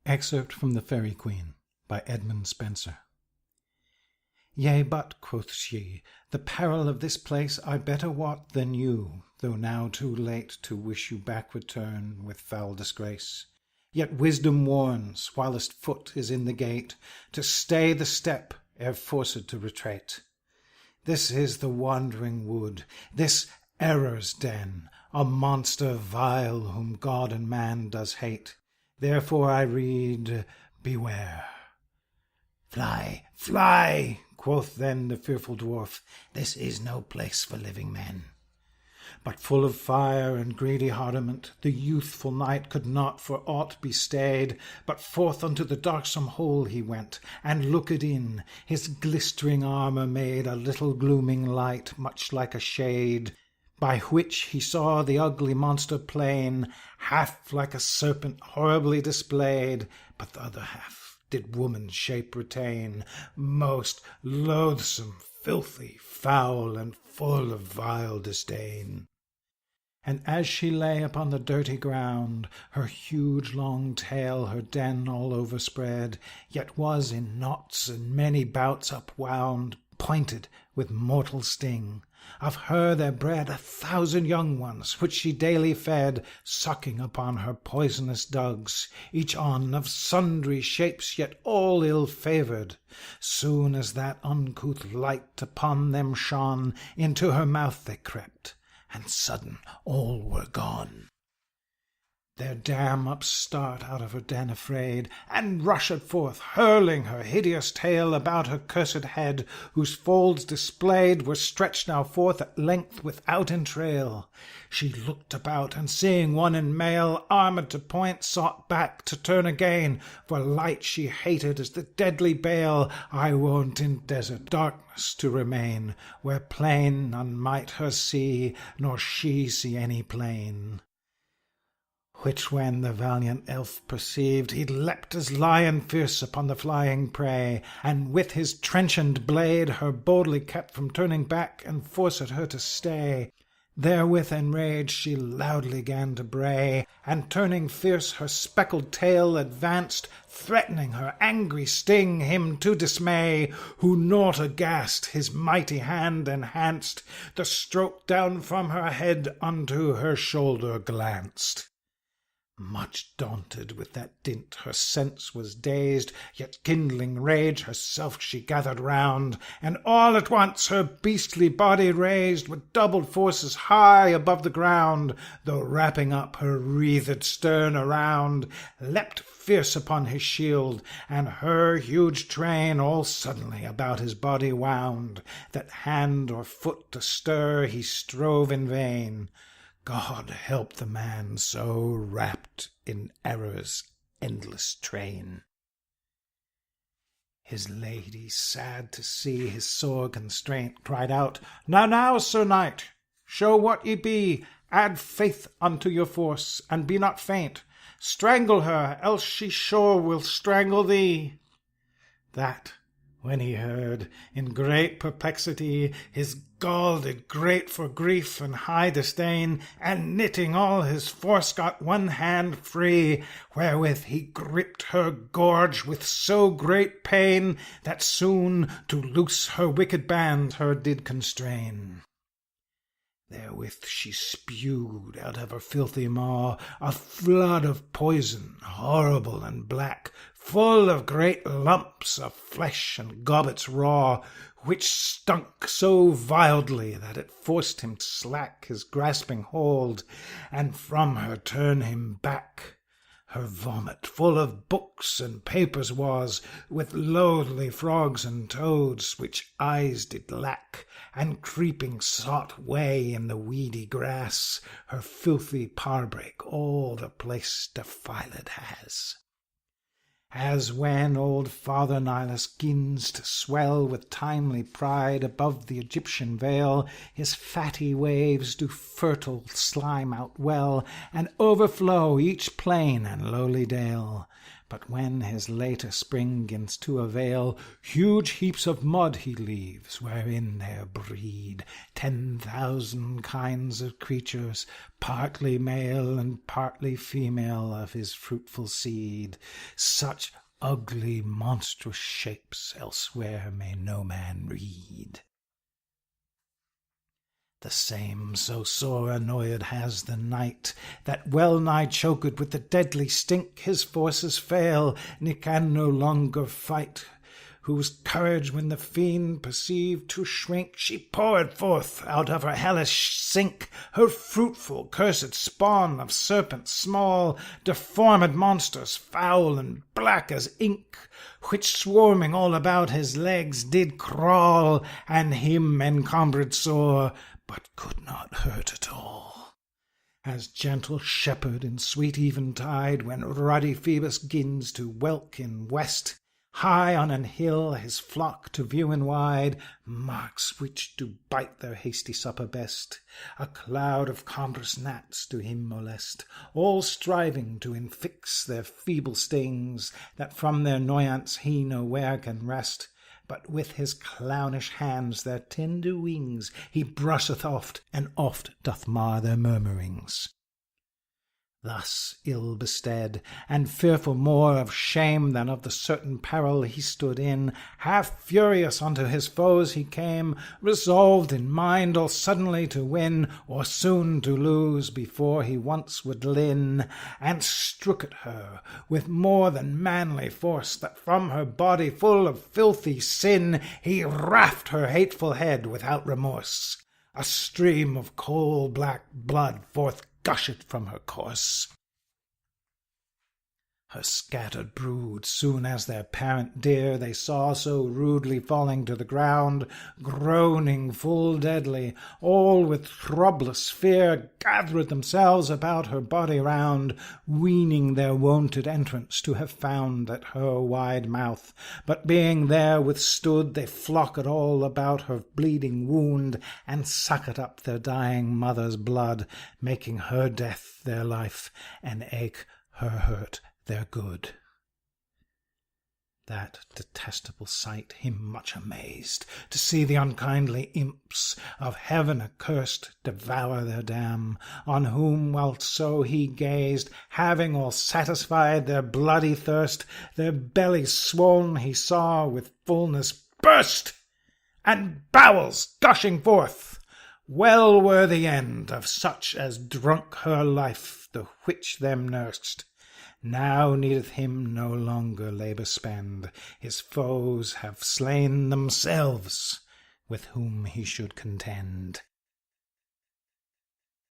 Excerpt from the Faerie Queene by Edmund Spenser. Yea, but, quoth she, the peril of this place I better wot than you, though now too late to wish you back return with foul disgrace. Yet wisdom warns, whilst foot is in the gate, to stay the step ere forced to retreat. This is the wandering wood, this Errour's den, a monster vile whom God and man does hate. Therefore I read, beware. Fly, fly, quoth then the fearful dwarf, this is no place for living men. But full of fire and greedy hardiment, the youthful knight could not for aught be stayed, but forth unto the darksome hole he went, and looked in. His glistering armour made a little glooming light, much like a shade, by which he saw the ugly monster plain, half like a serpent horribly displayed, but the other half did woman's shape retain, most loathsome, filthy, foul, and full of vile disdain. And as she lay upon the dirty ground, her huge long tail her den all overspread, yet was in knots and many bouts upwound, pointed with mortal sting. Of her there bred 1,000 young ones, which she daily fed, sucking upon her poisonous dugs, each on of sundry shapes, yet all ill-favoured. Soon as that uncouth light upon them shone, into her mouth they crept, and sudden all were gone. Their dam upstart out of her den afraid, and rushed forth, hurling her hideous tail about her cursed head, whose folds displayed were stretched now forth at length without entrail. She looked about, and seeing one in mail, armoured to point, sought back to turn again, for light she hated as the deadly bale. I wont in desert darkness to remain, where plain none might her see, nor she see any plain. Which when the valiant elf perceived, he leapt as lion fierce upon the flying prey, and with his trenchant blade her boldly kept from turning back, and forced her to stay. Therewith enraged she loudly gan to bray, and turning fierce her speckled tail advanced, threatening her angry sting him to dismay, who naught aghast his mighty hand enhanced, the stroke down from her head unto her shoulder glanced. Much daunted with that dint her sense was dazed, yet kindling rage herself she gathered round, and all at once her beastly body raised with doubled forces high above the ground, though wrapping up her wreathed stern around, leapt fierce upon his shield, and her huge train all suddenly about his body wound, that hand or foot to stir he strove in vain. God help the man so wrapped in error's endless train. His lady, sad to see his sore constraint, cried out, Now, now, Sir Knight, show what ye be, add faith unto your force, and be not faint. Strangle her, else she sure will strangle thee. That, when he heard, in great perplexity, his gall did grate for grief and high disdain, and knitting all his force got one hand free, wherewith he gripped her gorge with so great pain, that soon to loose her wicked band her did constrain. Therewith she spewed out of her filthy maw a flood of poison, horrible and black, full of great lumps of flesh and gobbets raw, which stunk so vilely that it forced him to slack his grasping hold, and from her turn him back. Her vomit full of books and papers was, with loathly frogs and toads, which eyes did lack, and creeping sought way in the weedy grass. Her filthy parbrake all the place defiled has. As when old Father Nilus gins to swell with timely pride above the Egyptian vale, his fatty waves do fertile slime out well, and overflow each plain and lowly dale. But when his later spring 'gins to avail, huge heaps of mud he leaves, wherein there breed 10,000 kinds of creatures, partly male and partly female of his fruitful seed. Such ugly monstrous shapes elsewhere may no man read. The same so sore annoyed has the knight, that well nigh choked with the deadly stink his forces fail, ne can no longer fight. Whose courage when the fiend perceived to shrink, she poured forth out of her hellish sink her fruitful cursed spawn of serpents small, deformed monsters foul and black as ink, which swarming all about his legs did crawl, and him encumbered sore, but could not hurt at all. As gentle shepherd in sweet eventide, when ruddy Phoebus 'gins to whelk in west, high on an hill his flock to view in wide, marks which do bite their hasty supper best, a cloud of cumbrous gnats do him molest, all striving to infix their feeble stings, that from their noyance he nowhere can rest, but with his clownish hands their tender wings he brusheth oft, and oft doth mar their murmurings. Thus ill bestead, and fearful more of shame than of the certain peril he stood in, half furious unto his foes he came, resolved in mind or suddenly to win, or soon to lose before he once would lin, and strook at her with more than manly force, that from her body full of filthy sin he raft her hateful head without remorse. A stream of coal-black blood forth gusheth from her course. Her scattered brood, soon as their parent dear they saw so rudely falling to the ground, groaning full deadly, all with troublous fear, gathered themselves about her body round, weening their wonted entrance to have found at her wide mouth, but being there withstood, they flocked all about her bleeding wound, and sucked up their dying mother's blood, making her death their life, and ache her hurt their good. That detestable sight him much amazed, to see the unkindly imps of heaven accurst devour their dam, on whom whilst so he gazed, having all satisfied their bloody thirst, their bellies swoln he saw with fullness burst, and bowels gushing forth. Well were the end of such as drunk her life, the which them nursed. Now needeth him no longer labour spend, his foes have slain themselves, with whom he should contend.